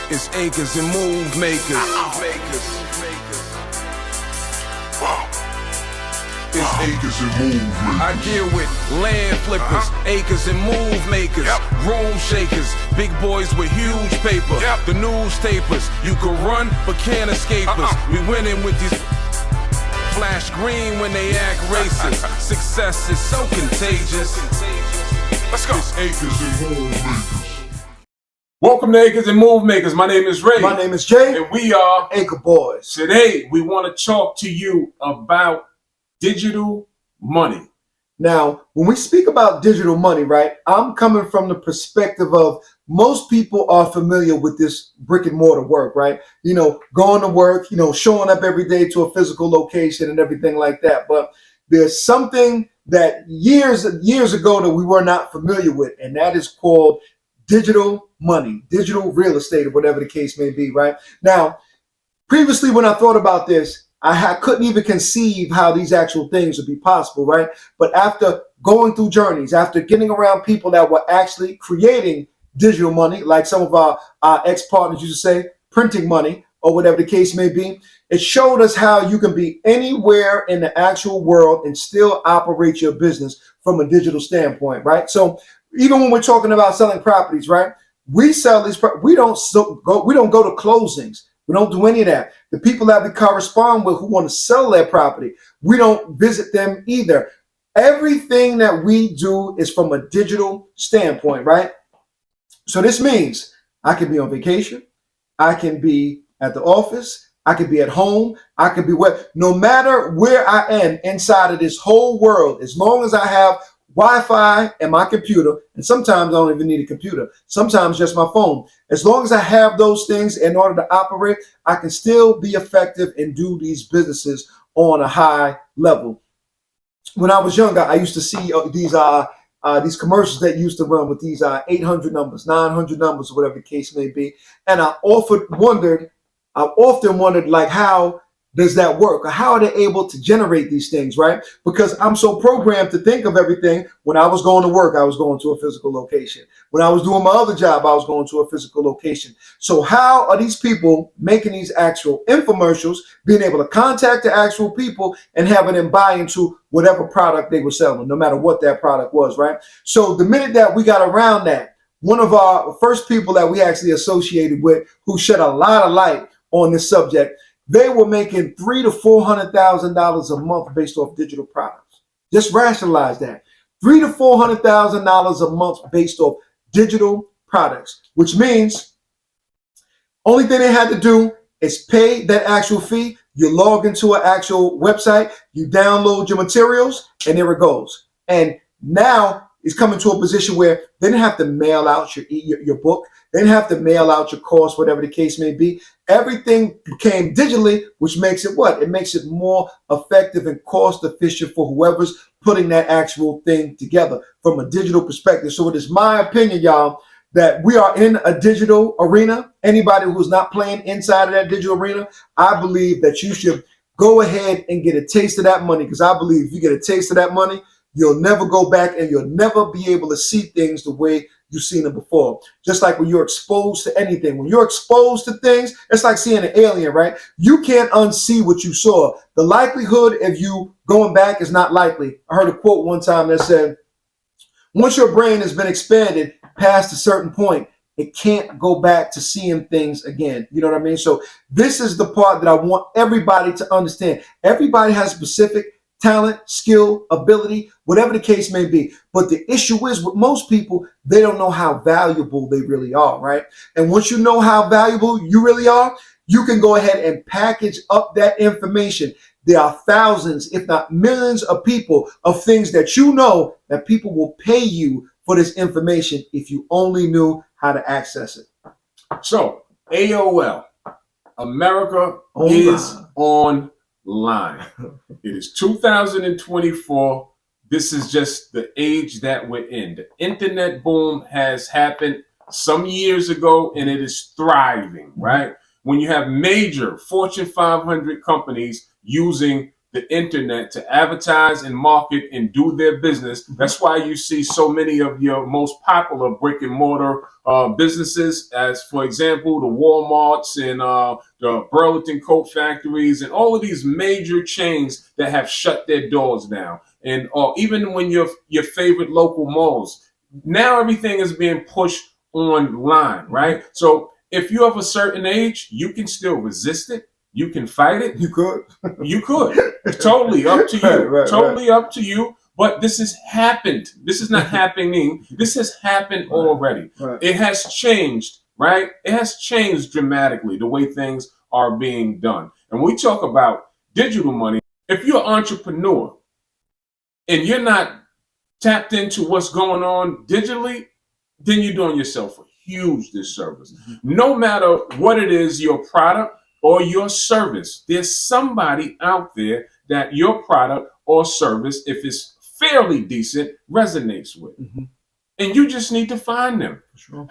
It's acres and move makers. It's acres and move makers. I deal with land flippers, acres and move makers, room shakers, big boys with huge paper, the newspapers. You can run but can't escape us. We winning with these flash green when they act racist. Success is so contagious. Let's go. It's acres and move makers. Welcome to Acres and Move Makers. My name is Ray. My name is Jay. And we are Acre Boys. Today, we want to talk to you about digital money. Now, when we speak about digital money, right, I'm coming from the perspective of most people are familiar with this brick and mortar work, right? You know, going to work, showing up every day to a physical location and everything like that. But there's something that years ago that we were not familiar with, and that is called digital money, digital real estate, or whatever the case may be, right? Now, previously when I thought about this, I couldn't even conceive how these actual things would be possible, right? But after going through journeys, after getting around people that were actually creating digital money, like some of our ex-partners used to say, printing money, or whatever the case may be, it showed us how you can be anywhere in the actual world and still operate your business from a digital standpoint, right? So even when we're talking about selling properties, right? We sell these, we don't go to closings. We don't do any of that. The people that we correspond with who want to sell their property, we don't visit them either. Everything that we do is from a digital standpoint, right? So this means I can be on vacation. I can be at the office. I can be at home. I can be no matter where I am inside of this whole world, as long as I have Wi-Fi and my computer, and sometimes I don't even need a computer, sometimes just my phone. As long as I have those things in order to operate, I can still be effective and do these businesses on a high level. When I was younger, I used to see these commercials that used to run with these 800 numbers, 900 numbers, whatever the case may be. And I often wondered like, how does that work? Or how are they able to generate these things, right? Because I'm so programmed to think of everything. When I was going to work, I was going to a physical location. When I was doing my other job, I was going to a physical location. So how are these people making these actual infomercials, being able to contact the actual people and having them buy into whatever product they were selling, no matter what that product was, right? So the minute that we got around that, one of our first people that we actually associated with who shed a lot of light on this subject, they were making $300,000 to $400,000 a month based off digital products. Just rationalize that. $300,000 to $400,000 a month based off digital products, which means only thing they had to do is pay that actual fee. You log into an actual website, you download your materials, and there it goes. And now it's coming to a position where they didn't have to mail out your book. They didn't have to mail out your course, whatever the case may be. Everything became digitally, which makes it what? It makes it more effective and cost efficient for whoever's putting that actual thing together from a digital perspective. So it is my opinion, y'all, that we are in a digital arena. Anybody who's not playing inside of that digital arena, I believe that you should go ahead and get a taste of that money, because I believe if you get a taste of that money, you'll never go back and you'll never be able to see things the way you've seen them before. Just like when you're exposed to anything. When you're exposed to things, it's like seeing an alien, right? You can't unsee what you saw. The likelihood of you going back is not likely. I heard a quote one time that said, once your brain has been expanded past a certain point, it can't go back to seeing things again. You know what I mean? So this is the part that I want everybody to understand. Everybody has specific talent, skill, ability, whatever the case may be. But the issue is with most people, they don't know how valuable they really are, right? And once you know how valuable you really are, you can go ahead and package up that information. There are thousands, if not millions of people of things that you know that people will pay you for this information if you only knew how to access it. So, AOL, America is online. It is 2024. This is just the age that we're in. The internet boom has happened some years ago, and it is thriving, right? When you have major Fortune 500 companies using the internet to advertise and market and do their business. That's why you see so many of your most popular brick and mortar businesses, as for example, the Walmarts and the Burlington Coat Factories and all of these major chains that have shut their doors down. And even when your favorite local malls, now everything is being pushed online, right? So if you're of a certain age, you can still resist it. You can fight it. You could. You could. Totally up to you. Totally up to you. But this has happened. This is not happening. This has happened already. It has changed, right? It has changed dramatically the way things are being done. And when we talk about digital money, if you're an entrepreneur and you're not tapped into what's going on digitally, then you're doing yourself a huge disservice. No matter what it is, your product or your service, there's somebody out there that your product or service, if it's fairly decent, resonates with. And you just need to find them.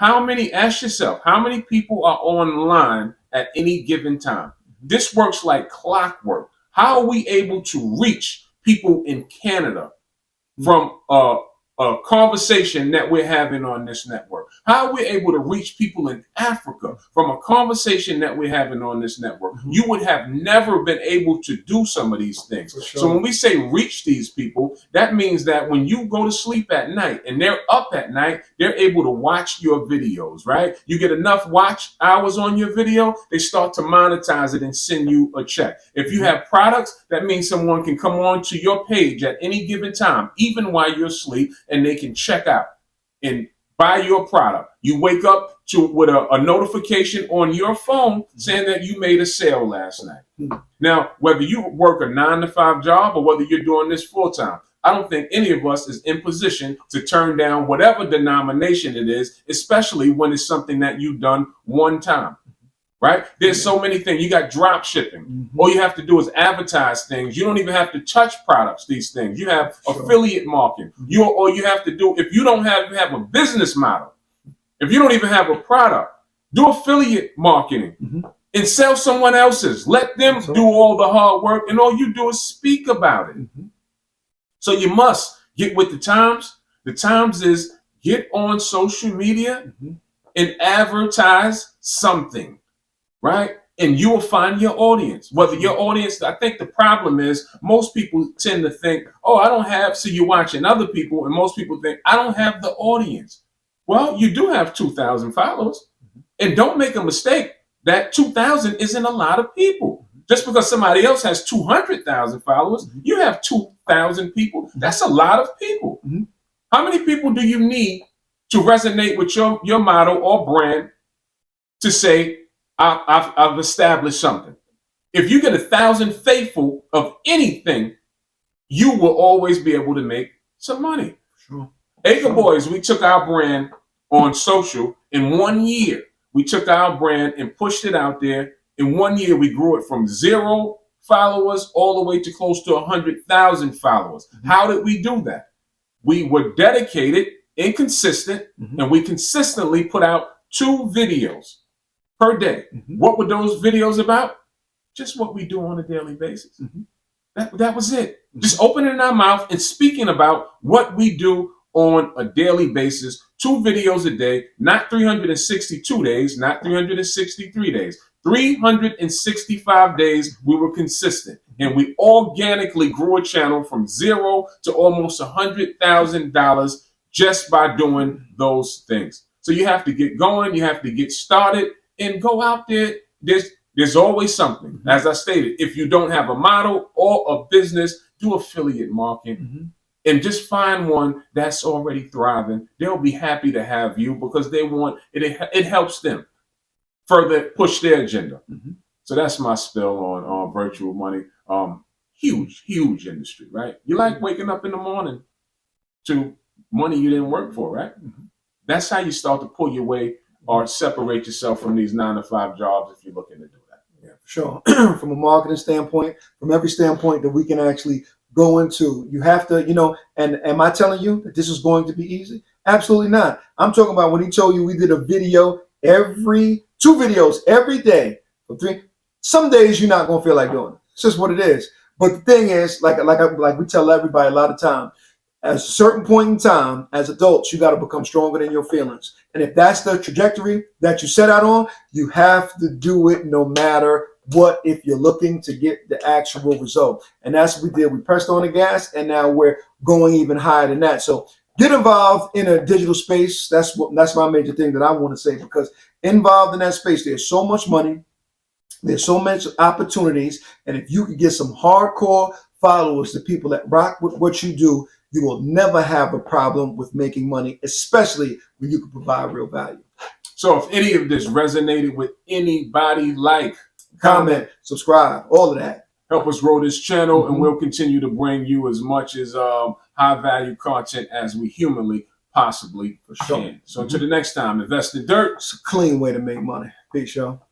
Ask yourself, how many people are online at any given time? This works like clockwork. How are we able to reach people in Canada from a conversation that we're having on this network? How are we able to reach people in Africa from a conversation that we're having on this network? You would have never been able to do some of these things. So when we say reach these people, that means that when you go to sleep at night and they're up at night, they're able to watch your videos, right? You get enough watch hours on your video, they start to monetize it and send you a check. If you have products, that means someone can come on to your page at any given time, even while you're asleep, and they can check out and buy your product. You wake up with a notification on your phone saying that you made a sale last night. Now, whether you work a 9-to-5 job or whether you're doing this full time, I don't think any of us is in position to turn down whatever denomination it is, especially when it's something that you've done one time. Right? There's so many things. You got drop shipping. All you have to do is advertise things. You don't even have to touch products, these things. You have affiliate marketing. All you have to do, if you don't have a business model, if you don't even have a product, do affiliate marketing and sell someone else's. Let them do all the hard work, and all you do is speak about it. So you must get with the times. The times is get on social media and advertise something. Right? And you will find your audience. Whether your audience, I think the problem is most people tend to think, oh, I don't have, so you're watching other people, and most people think, I don't have the audience. Well, you do have 2,000 followers. And don't make a mistake, that 2,000 isn't a lot of people. Just because somebody else has 200,000 followers, you have 2,000 people. That's a lot of people. How many people do you need to resonate with your model or brand to say, I've established something? If you get 1,000 faithful of anything, you will always be able to make some money. Acre Boys, we took our brand on social in 1 year. We took our brand and pushed it out there. In 1 year, we grew it from 0 followers all the way to close to 100,000 followers. How did we do that? We were dedicated and consistent, and we consistently put out 2 videos per day. What were those videos about? Just what we do on a daily basis. That was it. Just opening our mouth and speaking about what we do on a daily basis. 2 videos a day, not 362 days, not 363 days. 365 days we were consistent, and we organically grew a channel from 0 to almost $100,000 just by doing those things. So you have to get going, you have to get started, and go out there. There's always something. As I stated, if you don't have a model or a business, do affiliate marketing and just find one that's already thriving. They'll be happy to have you because they want it. It helps them further push their agenda. So that's my spill on virtual money. Huge industry, right? You like waking up in the morning to money you didn't work for, right? That's how you start to pull your way or separate yourself from these 9-to-5 jobs if you're looking to do that. Yeah, for sure. From a marketing standpoint, from every standpoint that we can actually go into, you have to, and am I telling you that this is going to be easy? Absolutely not. I'm talking about when he told you we did a video 2 videos every day for 3. Some days you're not going to feel like doing it. It's just what it is. But the thing is, like we tell everybody a lot of time, at a certain point in time, as adults, you got to become stronger than your feelings. And if that's the trajectory that you set out on, you have to do it no matter what, if you're looking to get the actual result. And that's what we did. We pressed on the gas, and now we're going even higher than that. So get involved in a digital space. That's my major thing that I want to say, because involved in that space, there's so much money, there's so much opportunities, and if you can get some hardcore followers, the people that rock with what you do, you will never have a problem with making money, especially when you can provide real value. So if any of this resonated with anybody, like, comment, subscribe, all of that. Help us grow this channel, and we'll continue to bring you as much as high value content as we humanly possibly can. So until the next time, invest in dirt. It's a clean way to make money. Peace, y'all.